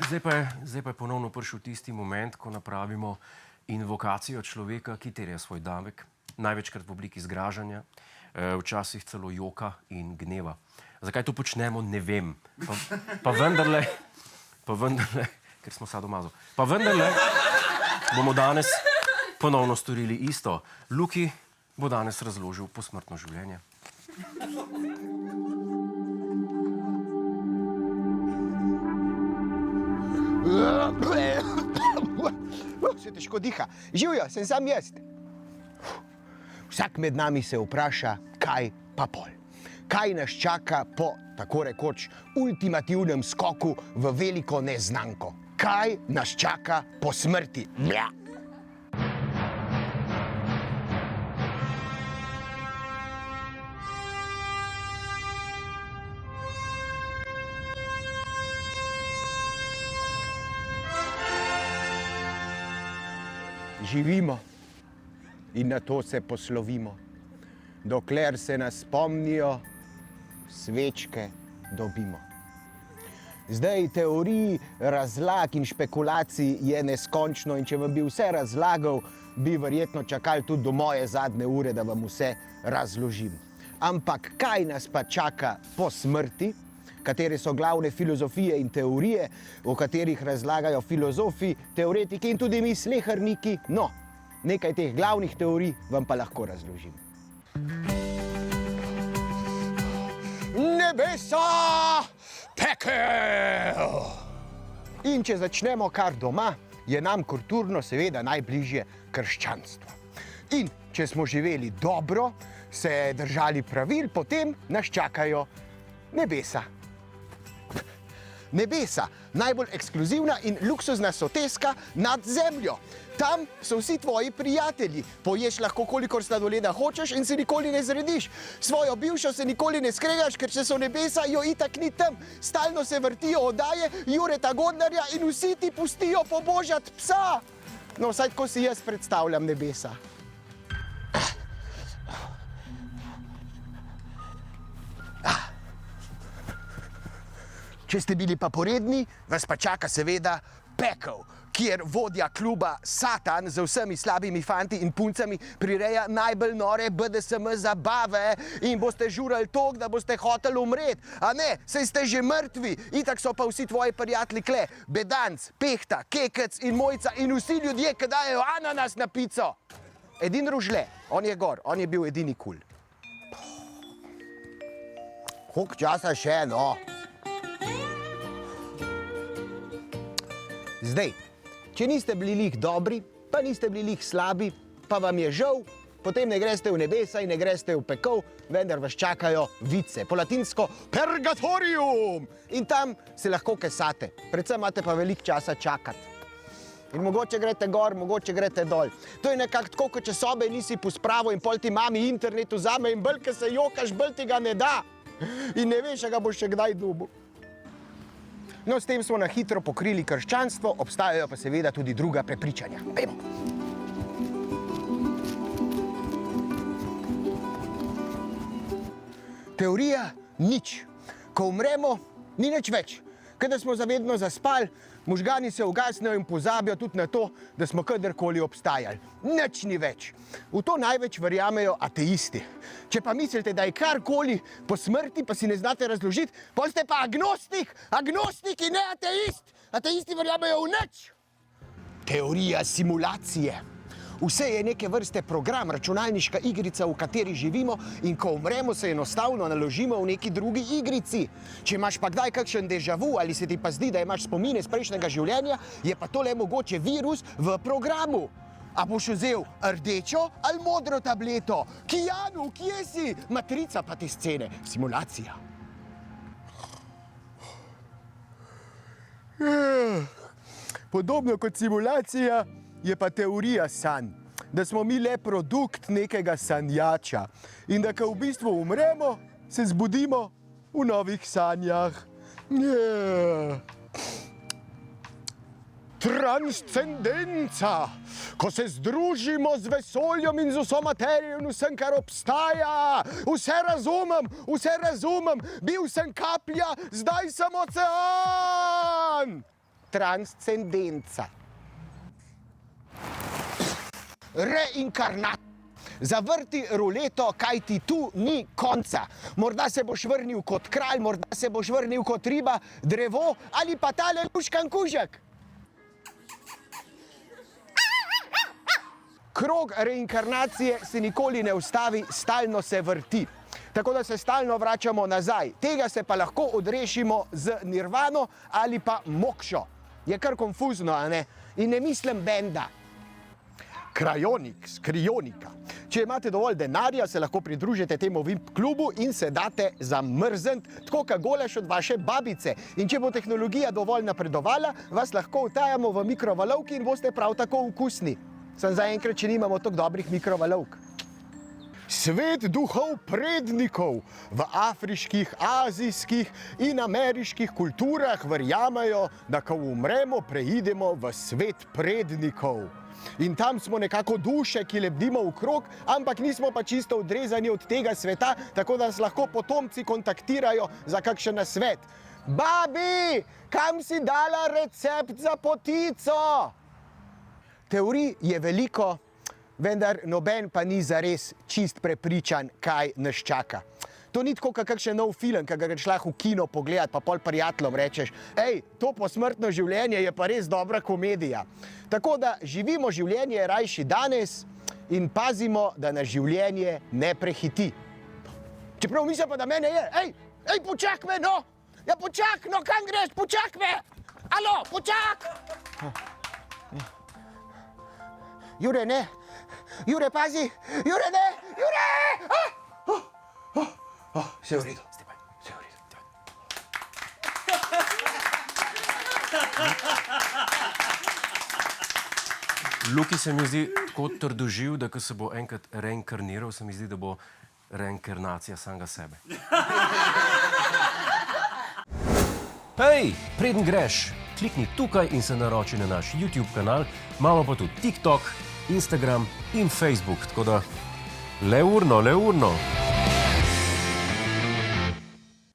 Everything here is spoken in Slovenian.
Zdaj pa je ponovno prišel tisti moment, ko napravimo invokacijo človeka, ki terja svoj davek, največkrat v obliki zgražanja, včasih celo joka in gneva. Zakaj to počnemo, ne vem. Pa vendarle, ker smo sadomazo, pa vendarle bomo danes ponovno storili isto. Luki bo danes razložil posmrtno življenje. Se težko diha. Živijo, sem sam jaz. Vsak med nami se vpraša, kaj pa pol. Kaj nas čaka po, tako rekoč, ultimativnem skoku v veliko neznanko? Kaj nas čaka po smrti? Mja. Živimo in na to se poslovimo. Dokler se nas spomnijo, svečke dobimo. Zdaj teorij, razlag in špekulacij je neskončno in če vam bi vse razlagal, bi verjetno čakali tudi do moje zadnje ure, da vam vse razložim. Ampak kaj nas pa čaka po smrti? Katere so glavne filozofije in teorije, o katerih razlagajo filozofi, teoretiki in tudi mi sleherniki. No, nekaj teh glavnih teorij vam pa lahko razložim. Nebesa, pekel! In če začnemo kar doma, je nam kulturno seveda najbližje krščanstvo. In če smo živeli dobro, se držali pravil, potem nas čakajo nebesa. Nebesa, najbolj ekskluzivna in luksuzna soteska nad zemljo. Tam so vsi tvoji prijatelji. Poješ lahko kolikor sladoleda hočeš in se nikoli ne zrediš. Svojo bivšo se nikoli ne skregaš, ker če so nebesa, jo itak ni tam. Stalno se vrtijo oddaje Jureta Godlerja in vsi ti pustijo pobožat psa. No, vsaj tako si jaz predstavljam nebesa. Če ste bili pa poredni, vas pa čaka seveda pekel, kjer vodja kluba Satan z vsemi slabimi fanti in puncami prireja najbolj nore BDSM zabave in boste žurali toliko, da boste hoteli umreti. A ne, saj ste že mrtvi, itak so pa vsi tvoji prijatelji kle. Bedanc, Pehta, Kekec in Mojca in vsi ljudje, ki dajejo ananas na pico. Edin Ružle, on je gor, on je bil edini kul. Koliko časa še, no? Zdaj, če niste bili lih dobri, pa niste bili lih slabi, pa vam je žal, potem ne greste v nebesa in ne greste v pekel, vendar vas čakajo vice, po latinsko purgatorium. In tam se lahko kesate, predvsem imate pa veliko časa čakati. In mogoče greste gor, mogoče greste dol. To je nekako tako, kot če sobe nisi pospravil in pol ti mami internet vzame in bolj, ke se jokaš, bolj ti ga ne da. In ne veš, a ga boš še kdaj dobil. No, s tem smo na hitro pokrili krščanstvo, obstajajo pa seveda tudi druga prepričanja. Pejmo. Teorija nič. Ko umremo, ni nič več. Kada smo zavedno zaspali, možgani se ugasnejo in pozabijo tudi na to, da smo kadarkoli obstajali. Nič ni več. V to največ verjamejo ateisti. Če pa mislite, da je karkoli po smrti, pa si ne znate razložiti, potem ste pa agnostik, agnostik in ne ateist. Ateisti verjamejo v nič. Teorija simulacije. Vse je neke vrste program, računalniška igrica, v kateri živimo in ko umremo, se enostavno naložimo v neki drugi igrici. Če imaš pa kdaj kakšen deja vu ali se ti pa zdi, da imaš spomine iz prejšnjega življenja, je pa to le mogoče virus v programu. A boš vzel rdečo ali modro tableto? Kijanu, kje si? Matrica pa te scene. Simulacija. Podobno kot simulacija je pa teorija sanj, da smo mi le produkt nekega sanjača in da ko v bistvu umremo, se zbudimo v novih sanjah. Transcendenca, ko se združimo z vesoljem in z vso materijo in vsem, kar obstaja. Vse razumem, bil sem kaplja, zdaj sem ocean. transcendenca. Reinkarnacija. Zavrti ruleto, kaj ti tu ni konca. Morda se boš vrnil kot kralj, morda se boš vrnil kot riba, drevo ali pa tale luškan kužek. Krog reinkarnacije se nikoli ne ustavi, stalno se vrti. Tako da se stalno vračamo nazaj. Tega se pa lahko odrešimo z nirvano ali pa mokšo. Je kar konfuzno, a ne? In ne mislim benda. Krajonik, skrijonika. Če imate dovolj denarja, se lahko pridružite temu VIP klubu in se date zamrzniti, tako kot golaž od vaše babice. In če bo tehnologija dovolj napredovala, vas lahko vtajamo v mikrovalovki in boste prav tako okusni. Sem zaenkrat, če nimamo toliko dobrih mikrovalovk. Svet duhov prednikov v afriških, azijskih in ameriških kulturah verjamejo, da ko umremo, preidemo v svet prednikov. In tam smo nekako duše, ki lebdimo v krog, ampak nismo pa čisto odrezani od tega sveta, tako da nas lahko potomci kontaktirajo za kakšen nasvet. Babi, kam si dala recept za potico? Teorij je veliko, vendar noben pa ni zares čist prepričan, kaj nas čaka. To ni tako, kakšen nov film, ki ga greš lahko v kino pogledat, pa pol prijateljom rečeš, ej, to posmrtno življenje je pa res dobra komedija. Tako da živimo življenje rajši danes in pazimo, da nas življenje ne prehiti. Čeprav mislim pa, da mene je, ej, počak me, no! Ja, počak, no, kam greš, počak me! Alo, počak! Jure, ne! Jure, pazi! Jure, ne! Jure! Vse v redu. Vse v redu. Luki se mi zdi tako trdoživ, da ko se bo enkrat reinkarniral, se mi zdi, da bo reinkarnacija samega sebe. Hej, preden greš, klikni tukaj in se naroči na naš YouTube kanal, imamo pa tudi TikTok, Instagram in Facebook, tako da le urno.